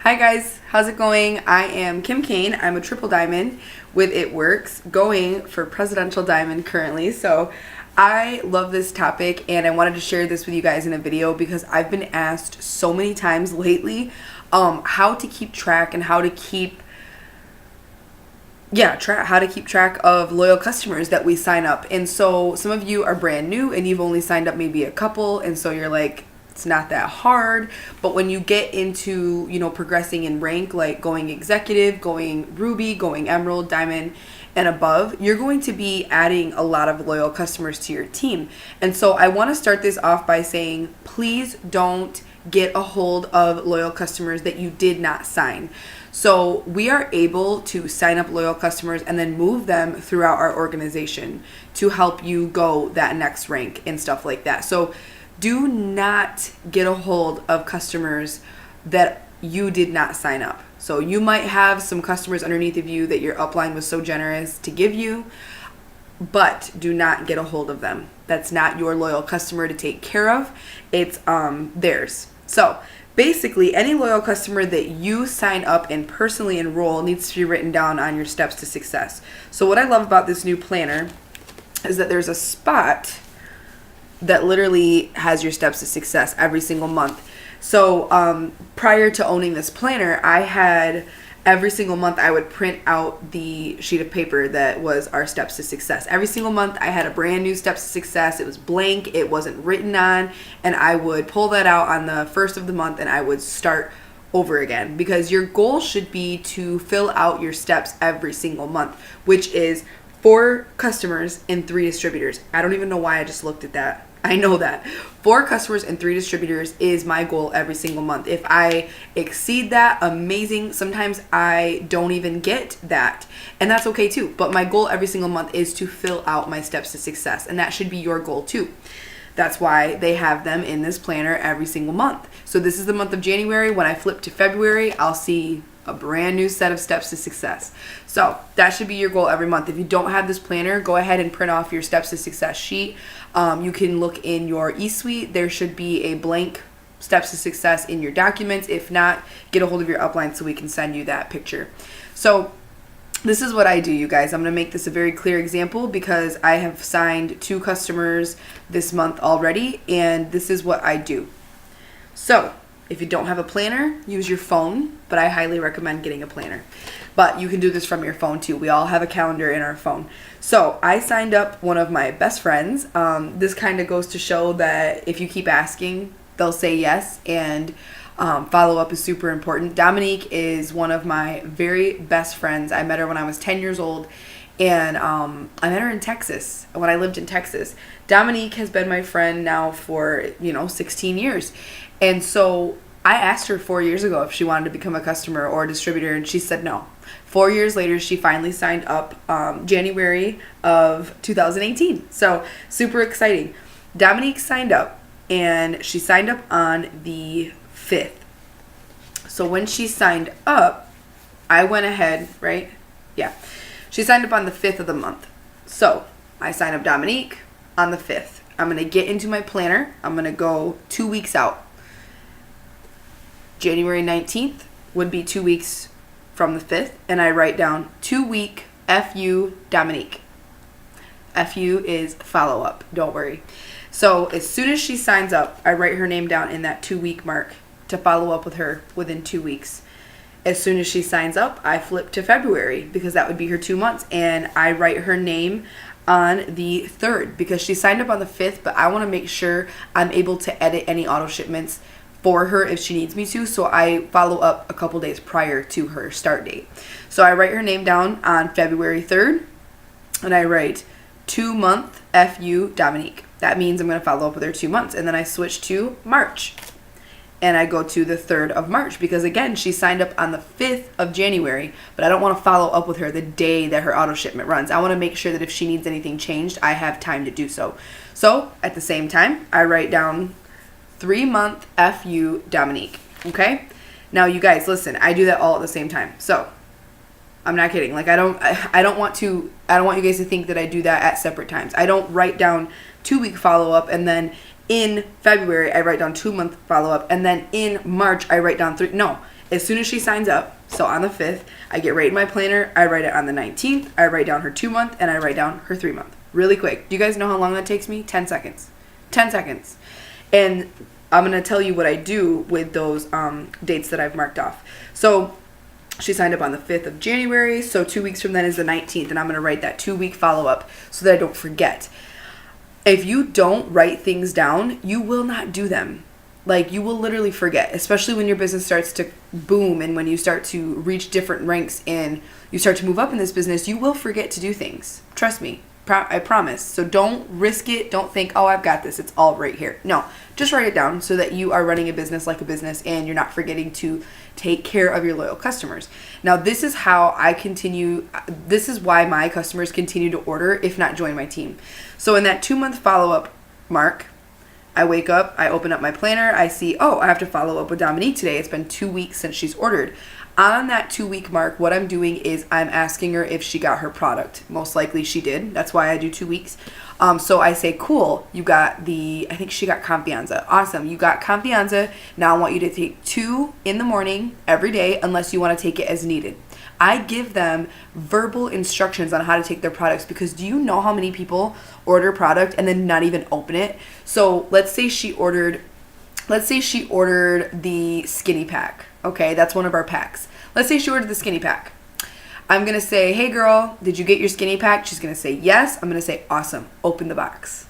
Hi guys, how's it going? I am Kim Kane. I'm a triple diamond with It Works, going for presidential diamond currently. So I love this topic and I wanted to share this with you guys in a video because I've been asked so many times lately how to keep track and how to keep track of loyal customers that we sign up. And so some of you are brand new and you've only signed up maybe a couple, and so you're like, it's not that hard. But when you get into, progressing in rank, like going executive, going ruby, going emerald, diamond, and above, you're going to be adding a lot of loyal customers to your team. And so I want to start this off by saying, please don't get a hold of loyal customers that you did not sign. So we are able to sign up loyal customers and then move them throughout our organization to help you go that next rank and stuff like that. So do not get a hold of customers that you did not sign up. So you might have some customers underneath of you that your upline was so generous to give you, but do not get a hold of them. That's not your loyal customer to take care of. It's theirs. So basically, any loyal customer that you sign up and personally enroll needs to be written down on your steps to success. So what I love about this new planner is that there's a spot that literally has your steps to success every single month. So prior to owning this planner, I had every single month I would print out the sheet of paper that was our steps to success. Every single month I had a brand new steps to success. It was blank, it wasn't written on, and I would pull that out on the first of the month and I would start over again, because your goal should be to fill out your steps every single month, which is 4 customers and 3 distributors. I don't even know why I just looked at that. I know that 4 customers and 3 distributors is my goal every single month. If I exceed that, amazing. Sometimes I don't even get that, and that's okay too. But my goal every single month is to fill out my steps to success, and that should be your goal too. That's why they have them in this planner every single month. So this is the month of January. When I flip to February, I'll see a brand new set of steps to success. So that should be your goal every month. If you don't have this planner, go ahead and print off your steps to success sheet. You can look in your eSuite. There should be a blank steps to success in your documents. If not, get a hold of your upline so we can send you that picture. So this is what I do, you guys. I'm going to make this a very clear example because I have signed 2 customers this month already, and this is what I do. So if you don't have a planner, use your phone, but I highly recommend getting a planner. But you can do this from your phone too. We all have a calendar in our phone. So I signed up one of my best friends. This kind of goes to show that if you keep asking, they'll say yes, and follow-up is super important. Dominique is one of my very best friends. I met her when I was 10 years old, and I met her in Texas, when I lived in Texas. Dominique has been my friend now for, 16 years. And so I asked her 4 years ago if she wanted to become a customer or a distributor, and she said no. 4 years later, she finally signed up January of 2018. So super exciting. Dominique signed up, and she signed up on the 5th. So when she signed up, I went ahead, right? Yeah. She signed up on the 5th of the month. So I signed up Dominique on the 5th. I'm going to get into my planner. I'm going to go 2 weeks out. January 19th would be 2 weeks from the 5th, and I write down 2-week FU Dominique. FU is follow-up, don't worry. So as soon as she signs up, I write her name down in that 2-week mark to follow up with her within 2 weeks. As soon as she signs up, I flip to February because that would be her 2 months, and I write her name on the 3rd because she signed up on the 5th, but I want to make sure I'm able to edit any auto shipments for her if she needs me to, so I follow up a couple days prior to her start date. So I write her name down on February 3rd, and I write 2-month FU Dominique. That means I'm going to follow up with her 2 months, and then I switch to March, and I go to the 3rd of March because, again, she signed up on the 5th of January, but I don't want to follow up with her the day that her auto shipment runs. I want to make sure that if she needs anything changed, I have time to do so. So at the same time, I write down 3-month FU Dominique. Okay? Now you guys, listen, I do that all at the same time. So I'm not kidding. Like I don't want you guys to think that I do that at separate times. I don't write down 2-week follow-up and then in February I write down 2-month follow-up and then in March I write down 3. No, As soon as she signs up, so on the 5th, I get right in my planner. I write it on the 19th. I write down her 2-month and I write down her 3-month. Really quick. Do you guys know how long that takes me? 10 seconds. 10 seconds. And I'm going to tell you what I do with those dates that I've marked off. So she signed up on the 5th of January. So 2 weeks from then is the 19th. And I'm going to write that 2-week follow-up so that I don't forget. If you don't write things down, you will not do them. Like, you will literally forget, especially when your business starts to boom and when you start to reach different ranks and you start to move up in this business, you will forget to do things. Trust me. I promise. So don't risk it. Don't think, oh, I've got this. It's all right here. No, just write it down so that you are running a business like a business and you're not forgetting to take care of your loyal customers. Now, this is how I continue. This is why my customers continue to order, if not join my team. So in that 2-month follow-up mark, I wake up, I open up my planner, I see, oh, I have to follow up with Dominique today. It's been 2 weeks since she's ordered. On that 2-week mark, what I'm doing is I'm asking her if she got her product. Most likely she did. That's why I do 2 weeks. So I say, cool, you got I think she got Confianza. Awesome, you got Confianza. Now I want you to take 2 in the morning every day unless you want to take it as needed. I give them verbal instructions on how to take their products because do you know how many people order product and then not even open it? So let's say she ordered the skinny pack. Okay, that's one of our packs. Let's say she ordered the skinny pack. I'm going to say, hey girl, did you get your skinny pack? She's going to say yes. I'm going to say, awesome, open the box.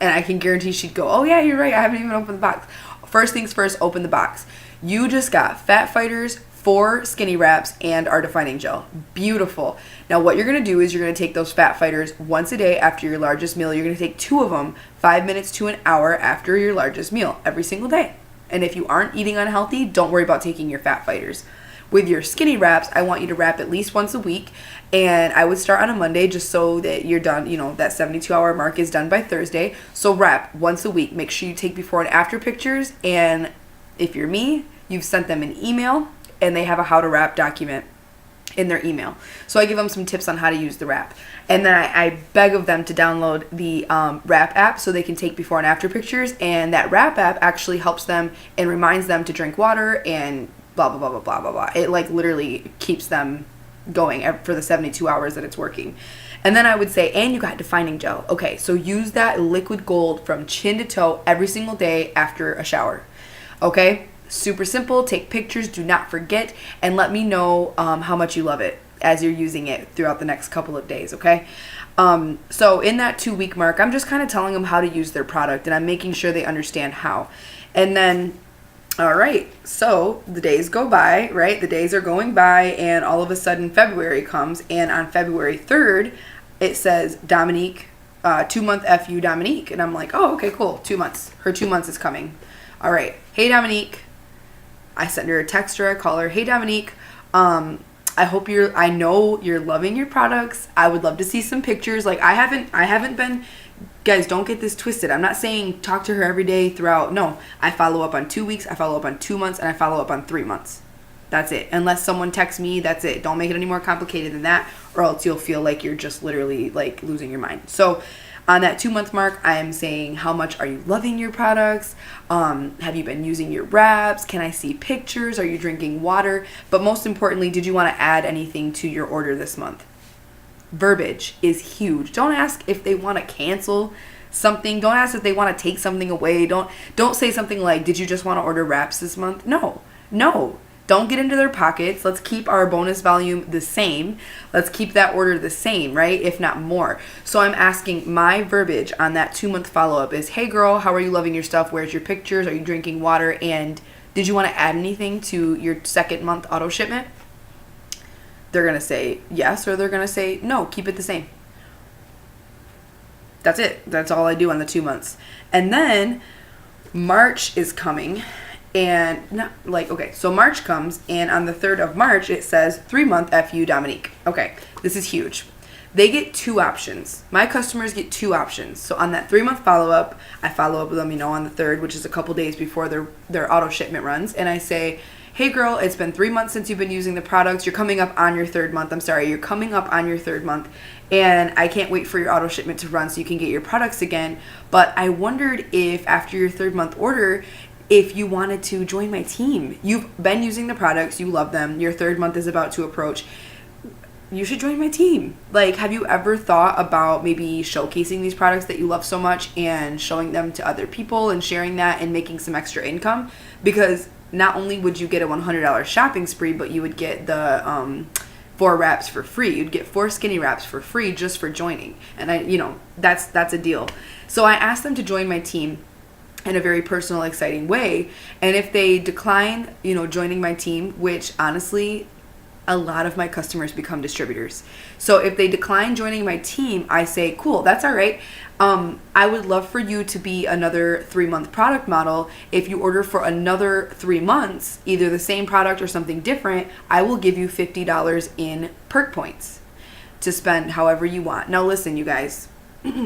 And I can guarantee she'd go, oh yeah, you're right, I haven't even opened the box. First things first, open the box. You just got Fat Fighters, 4 skinny wraps, and our defining gel. Beautiful. Now what you're going to do is you're going to take those Fat Fighters once a day after your largest meal. You're going to take 2 of them 5 minutes to an hour after your largest meal every single day. And if you aren't eating unhealthy, don't worry about taking your Fat Fighters. With your skinny wraps, I want you to wrap at least once a week. And I would start on a Monday just so that you're done, that 72-hour mark is done by Thursday. So wrap once a week. Make sure you take before and after pictures. And if you're me, you've sent them an email and they have a how to wrap document in their email. So I give them some tips on how to use the wrap. And then I beg of them to download the wrap app so they can take before and after pictures. And that wrap app actually helps them and reminds them to drink water and blah, blah, blah, blah, blah, blah, blah. It literally keeps them going for the 72 hours that it's working. And then I would say, and you got defining gel. Okay, so use that liquid gold from chin to toe every single day after a shower. Okay? Super simple. Take pictures. Do not forget. And let me know how much you love it as you're using it throughout the next couple of days. Okay? So in that 2-week mark, I'm just kind of telling them how to use their product. And I'm making sure they understand how. And then, all right. So the days go by, right? The days are going by. And all of a sudden February comes. And on February 3rd, it says Dominique, 2-month FU Dominique. And I'm like, oh, okay, cool. 2 months. Her 2 months is coming. All right. Hey, Dominique. I send her a text or I call her. Hey, Dominique, I know you're loving your products. I would love to see some pictures. Like I haven't been, guys, don't get this twisted. I'm not saying talk to her every day throughout. No, I follow up on 2 weeks. I follow up on 2 months and I follow up on 3 months. That's it. Unless someone texts me, that's it. Don't make it any more complicated than that or else you'll feel like you're just literally like losing your mind. So on that 2-month mark, I am saying, how much are you loving your products? Have you been using your wraps? Can I see pictures? Are you drinking water? But most importantly, did you want to add anything to your order this month? Verbiage is huge. Don't ask if they want to cancel something. Don't ask if they want to take something away. Don't say something like, did you just want to order wraps this month? No. Don't get into their pockets. Let's keep our bonus volume the same. Let's keep that order the same, right? If not more. So I'm asking, my verbiage on that 2-month follow-up is, hey girl, how are you loving your stuff? Where's your pictures? Are you drinking water? And did you want to add anything to your 2nd month auto shipment? They're going to say yes, or they're going to say no, keep it the same. That's it. That's all I do on the 2 months. And then March is coming. And so March comes, and on the 3rd of March, it says 3-month FU Dominique. Okay, this is huge. They get 2 options. My customers get 2 options. So on that 3-month follow-up, I follow up with them, on the 3rd, which is a couple days before their auto shipment runs. And I say, hey girl, it's been 3 months since you've been using the products. You're coming up on your 3rd month. You're coming up on your 3rd month. And I can't wait for your auto shipment to run so you can get your products again. But I wondered if after your 3rd month order, if you wanted to join my team. You've been using the products, you love them, your third month is about to approach, you should join my team. Like, have you ever thought about maybe showcasing these products that you love so much and showing them to other people and sharing that and making some extra income? Because not only would you get a $100 shopping spree, but you would get the 4 wraps for free. You'd get 4 skinny wraps for free just for joining. And that's a deal. So I asked them to join my team in a very personal, exciting way. And if they decline, joining my team, which honestly, a lot of my customers become distributors. So if they decline joining my team, I say, cool, that's all right. I would love for you to be another 3-month product model. If you order for another 3 months, either the same product or something different, I will give you $50 in perk points to spend however you want. Now listen, you guys,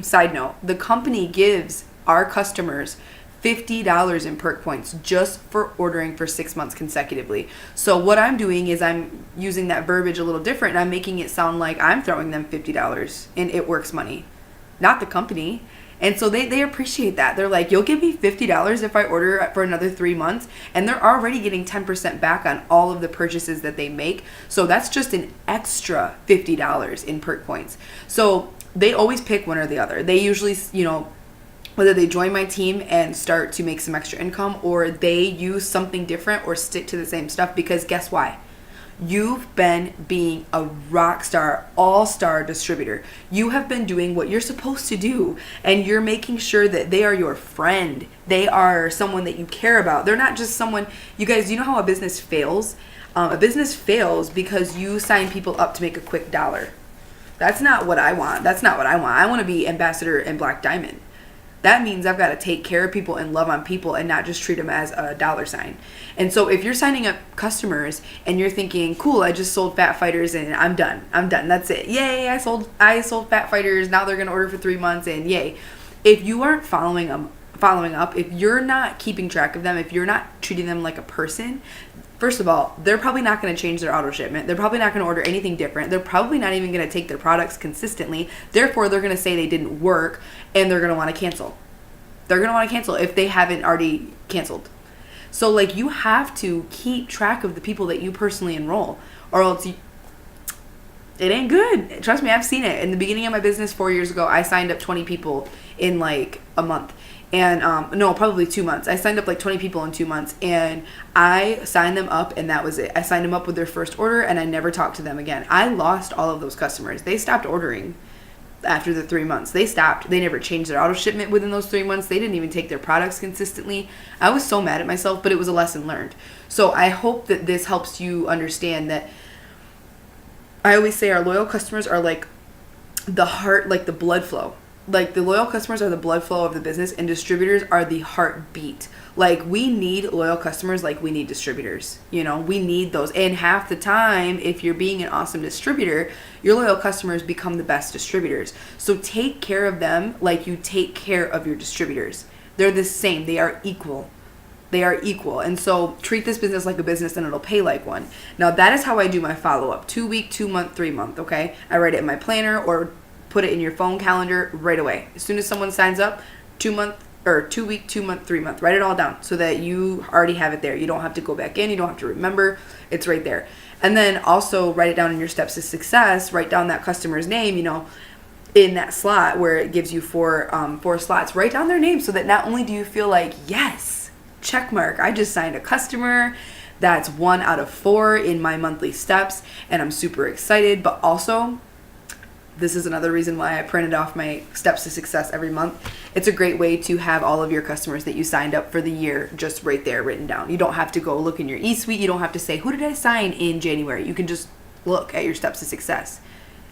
side note, the company gives our customers $50 in perk points just for ordering for 6 months consecutively. So what I'm doing is I'm using that verbiage a little different, and I'm making it sound like I'm throwing them $50 in It Works money, not the company. And so they appreciate that. They're like, you'll give me $50 if I order for another 3 months. And they're already getting 10% back on all of the purchases that they make. So that's just an extra $50 in perk points. So they always pick one or the other. They usually, whether they join my team and start to make some extra income, or they use something different or stick to the same stuff. Because guess why? You've been being a rock star, all-star distributor. You have been doing what you're supposed to do, and you're making sure that they are your friend. They are someone that you care about. They're not just someone, you guys, you know how a business fails? A business fails because you sign people up to make a quick dollar. That's not what I want. That's not what I want. I want to be ambassador in Black Diamond. That means I've got to take care of people and love on people and not just treat them as a dollar sign. And so if you're signing up customers and you're thinking, cool, I just sold Fat Fighters and I'm done. That's it. Yay, I sold Fat Fighters. Now they're going to order for 3 months and yay. If you aren't following up, if you're not keeping track of them, if you're not treating them like a person, first of all, they're probably not going to change their auto shipment. They're probably not going to order anything different. They're probably not even going to take their products consistently. Therefore, they're going to say they didn't work, and they're going to want to cancel. They're going to want to cancel if they haven't already canceled. So, you have to keep track of the people that you personally enroll, or else it ain't good. Trust me, I've seen it. In the beginning of my business 4 years ago, I signed up 20 people in a month. And no, probably 2 months. I signed up 20 people in 2 months, and I signed them up, and that was it. I signed them up with their first order, and I never talked to them again. I lost all of those customers. They stopped ordering after the 3 months. They stopped. They never changed their auto shipment within those 3 months. They didn't even take their products consistently. I was so mad at myself, but it was a lesson learned. So I hope that this helps you understand that I always say our loyal customers are like the heart, like the blood flow. The loyal customers are the blood flow of the business, and distributors are the heartbeat. We need loyal customers like we need distributors. We need those. And half the time, if you're being an awesome distributor, your loyal customers become the best distributors. So take care of them like you take care of your distributors. They're the same. They are equal. And so treat this business like a business, and it'll pay like one. Now, that is how I do my follow-up. 2 week, 2 month, 3 month, okay? I write it in my planner or put it in your phone calendar right away. As soon as someone signs up, 2 week, 2 month, 3 month, write it all down so that you already have it there. You don't have to go back in. You don't have to remember. It's right there. And then also write it down in your steps to success. Write down that customer's name, in that slot where it gives you four slots. Write down their name so that not only do you feel like, yes, check mark, I just signed a customer. That's 1 out of 4 in my monthly steps, and I'm super excited, but also this is another reason why I printed off my steps to success every month. It's a great way to have all of your customers that you signed up for the year just right there written down. You don't have to go look in your eSuite. You don't have to say, who did I sign in January? You can just look at your steps to success.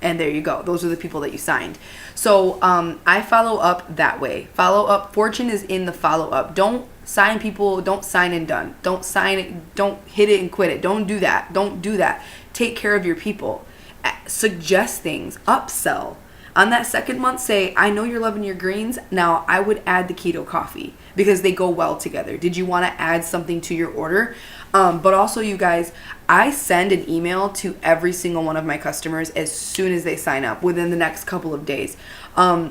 And there you go. Those are the people that you signed. So I follow up that way. Follow up. Fortune is in the follow up. Don't sign people. Don't sign and done. Don't sign it. Don't hit it and quit it. Don't do that. Don't do that. Take care of your people. Suggest things, upsell. On that second month, say, I know you're loving your greens. Now, I would add the keto coffee because they go well together. Did you want to add something to your order? But also, you guys, I send an email to every single one of my customers as soon as they sign up within the next couple of days.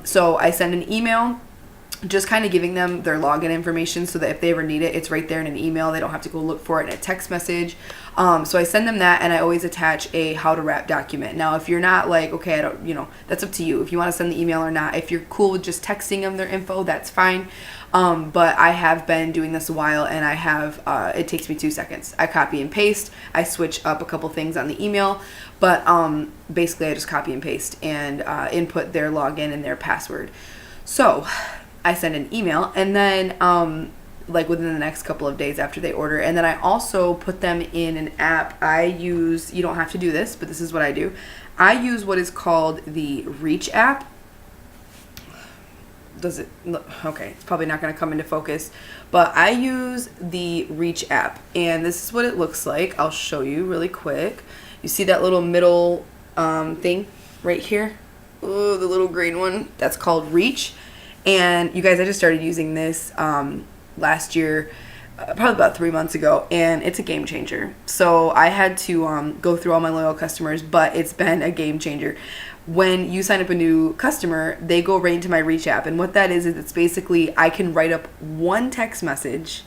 So I send an email just kind of giving them their login information so that if they ever need it, it's right there in an email. They don't have to go look for it in a text message. So I send them that, and I always attach a how to wrap document. Now, if you're not like, okay, I don't, that's up to you if you want to send the email or not. If you're cool with just texting them their info, that's fine. But I have been doing this a while, and I have, it takes me 2 seconds. I copy and paste. I switch up a couple things on the email, but basically I just copy and paste and input their login and their password. So I send an email, and then like within the next couple of days after they order, and then I also put them in an app. I use, you don't have to do this, but this is what I do. I use what is called the Reach app. Does it look okay? It's probably not going to come into focus, but I use the Reach app, and this is what it looks like. I'll show you really quick. You see that little middle thing right here? Oh, the little green one. That's called Reach. And you guys, I just started using this last year, probably about 3 months ago, and it's a game changer. So I had to go through all my loyal customers, but it's been a game changer. When you sign up a new customer, they go right into my Reach app, and what that is it's basically I can write up one text message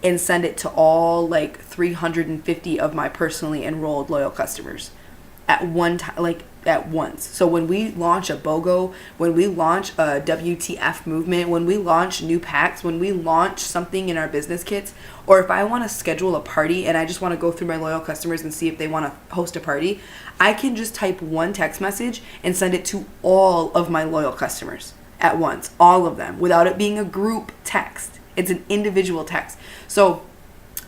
and send it to all like 350 of my personally enrolled loyal customers at one time, like at once. So when we launch a BOGO, when we launch a WTF movement, when we launch new packs, when we launch something in our business kits, or if I want to schedule a party and I just want to go through my loyal customers and see if they want to host a party, I can just type one text message and send it to all of my loyal customers at once, all of them, without it being a group text. It's an individual text. So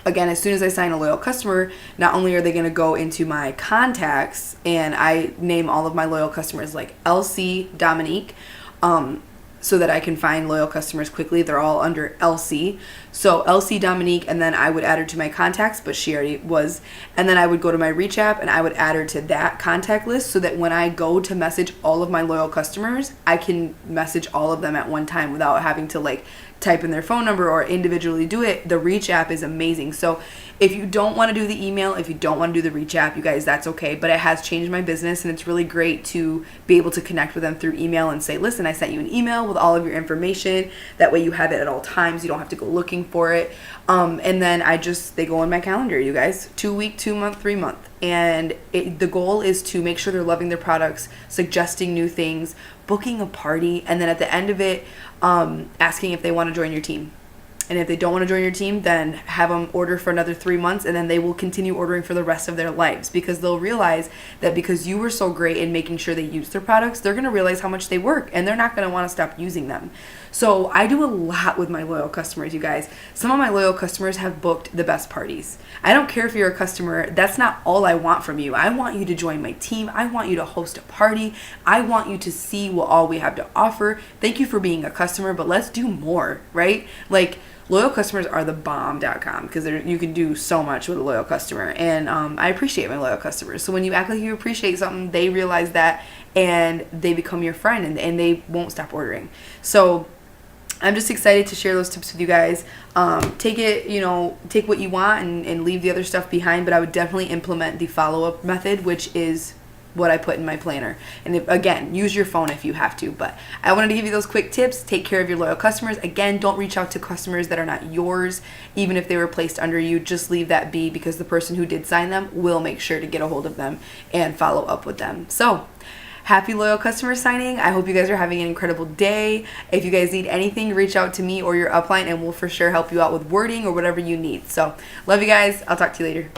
again, as soon as I sign a loyal customer, not only are they going to go into my contacts, and I name all of my loyal customers like LC Dominique, so that I can find loyal customers quickly. They're all under LC. So LC Dominique, and then I would add her to my contacts, but she already was. And then I would go to my Reach app and I would add her to that contact list so that when I go to message all of my loyal customers, I can message all of them at one time without having to like type in their phone number or individually do it. The Reach app is amazing. So if you don't want to do the email, if you don't want to do the Reach app, you guys, that's okay. But it has changed my business, and it's really great to be able to connect with them through email and say, listen, I sent you an email with all of your information. That way you have it at all times. You don't have to go looking for it. And then they go in my calendar, you guys, 2 week, 2 month, 3 month. And the goal is to make sure they're loving their products, suggesting new things, booking a party, and then at the end of it, asking if they want to join your team. And if they don't want to join your team, then have them order for another 3 months, and then they will continue ordering for the rest of their lives, because they'll realize that because you were so great in making sure they use their products, they're going to realize how much they work, and they're not going to want to stop using them. So I do a lot with my loyal customers, you guys. Some of my loyal customers have booked the best parties. I don't care if you're a customer. That's not all I want from you. I want you to join my team. I want you to host a party. I want you to see what all we have to offer. Thank you for being a customer, but let's do more, right? Like, loyal customers are the bomb.com, because you can do so much with a loyal customer. And I appreciate my loyal customers. So when you act like you appreciate something, they realize that, and they become your friend, and they won't stop ordering. So I'm just excited to share those tips with you guys. Take what you want and leave the other stuff behind. But I would definitely implement the follow-up method, which is what I put in my planner. And again, use your phone if you have to. But I wanted to give you those quick tips. Take care of your loyal customers. Again, don't reach out to customers that are not yours, even if they were placed under you. Just leave that be, because the person who did sign them will make sure to get a hold of them and follow up with them. So happy loyal customer signing. I hope you guys are having an incredible day. If you guys need anything, reach out to me or your upline, and we'll for sure help you out with wording or whatever you need. So love you guys. I'll talk to you later.